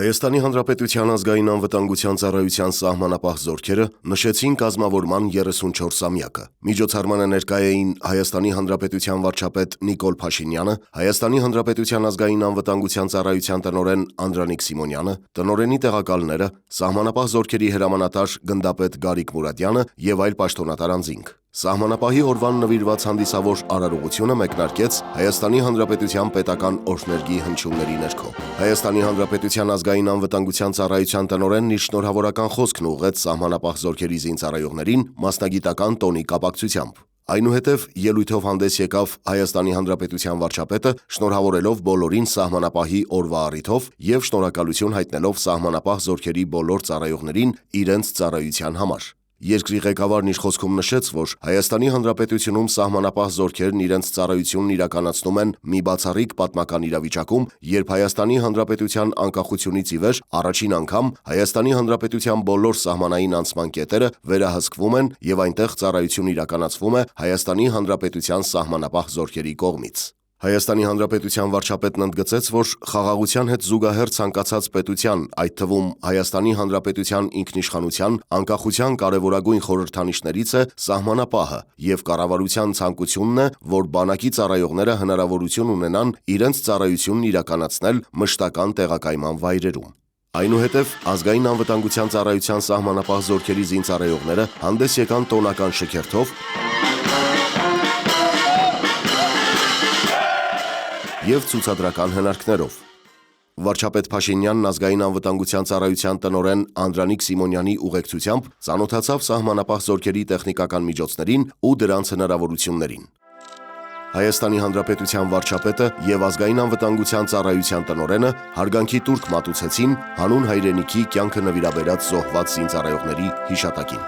Հայաստանի Հանրապետության ազգային անվտանգության ծառայության սահմանապահ զորքերը նշեցին կազմավորման 34-ամյակը։ Միջոցառմանը ներկայ էին Հայաստանի Հանրապետության վարչապետ Նիկոլ Փաշինյանը, Հայաստանի Հանրապետության ազգային անվտանգության ծառայության տնօրեն Անդրանիկ Սիմոնյանը, տնօրենի տեղակալները, սահմանապահ զորքերի հրամանատար գնդապետ Գարիկ Մուրադյանը եւ այլ պաշտոնատար անձինք։ Սահմանապահի օրվան նվիրված հանդիսավոր արարողությունը մեկնարկեց Հայաստանի Հանրապետության պետական օրհներգի հնչյունների ներքո։ Հայաստանի Հանրապետության ազգային անվտանգության ծառայության տնօրենն իր շնորհավորական խոսքն ուղղեց սահմանապահ զորքերի զինծառայողներին մասնագիտական տոնի կապակցությամբ։ Այնուհետև ելույթով հանդես եկավ Հայաստանի Հանրապետության վարչապետը, շնորհավորելով բոլորին սահմանապահի օրվա առիթով եւ շնորհակալություն հայտնելով սահմանապահ զորքերի բոլոր ծառայողներին իրենց ծառայության համար։ Երկրի ղեկավարն իր խոսքում նշեց, որ Հայաստանի Հանրապետությունում սահմանապահ զորքերն իրենց ծառայությունն իրականացնում են մի բացառիկ պատմական իրավիճակում, երբ Հայաստանի Հանրապետության անկախությունից ի վեր առաջին անգամ Հայաստանի Հանրապետության բոլոր սահմանային անցման կետերը վերահսկվում են եւ այնտեղ ծառայություն իրականացվում է Հայաստանի Հանրապետության սահմանապահ զորքերի կողմից։ Հայաստանի Հանրապետության վարչապետն ընդգծեց, որ խաղաղության հետ զուգահեռ ցանկացած պետության, այդ թվում Հայաստանի Հանրապետության ինքնիշխանության, անկախության կարևորագույն խորհրդանիշներից է սահմանապահը եւ կառավարության ցանկությունն է, որ բանակի ծառայողները հնարավորություն ունենան իրենց ծառայությունն իրականացնել մշտական տեղակայման վայրերում։ Այնուհետև ազգային անվտանգության ծառայության սահմանապահ զորքերի զինծառայողները հանդես եկան տոնական շքերթով եւ ցուցադրական հնարքներով։ Վարչապետ Փաշինյանն ազգային անվտանգության ծառայության տնօրեն Անդրանիկ Սիմոնյանի ուղեկցությամբ ծանոթացավ սահմանապահ զորքերի տեխնիկական միջոցներին ու դրանց հնարավորություններին։ Հայաստանի Հանրապետության վարչապետը եւ ազգային անվտանգության ծառայության տնօրենը հարգանքի տուրք մատուցեցին հանուն հայրենիքի կյանքը նվիրաբերած զոհված զինծառայողների հիշատակին։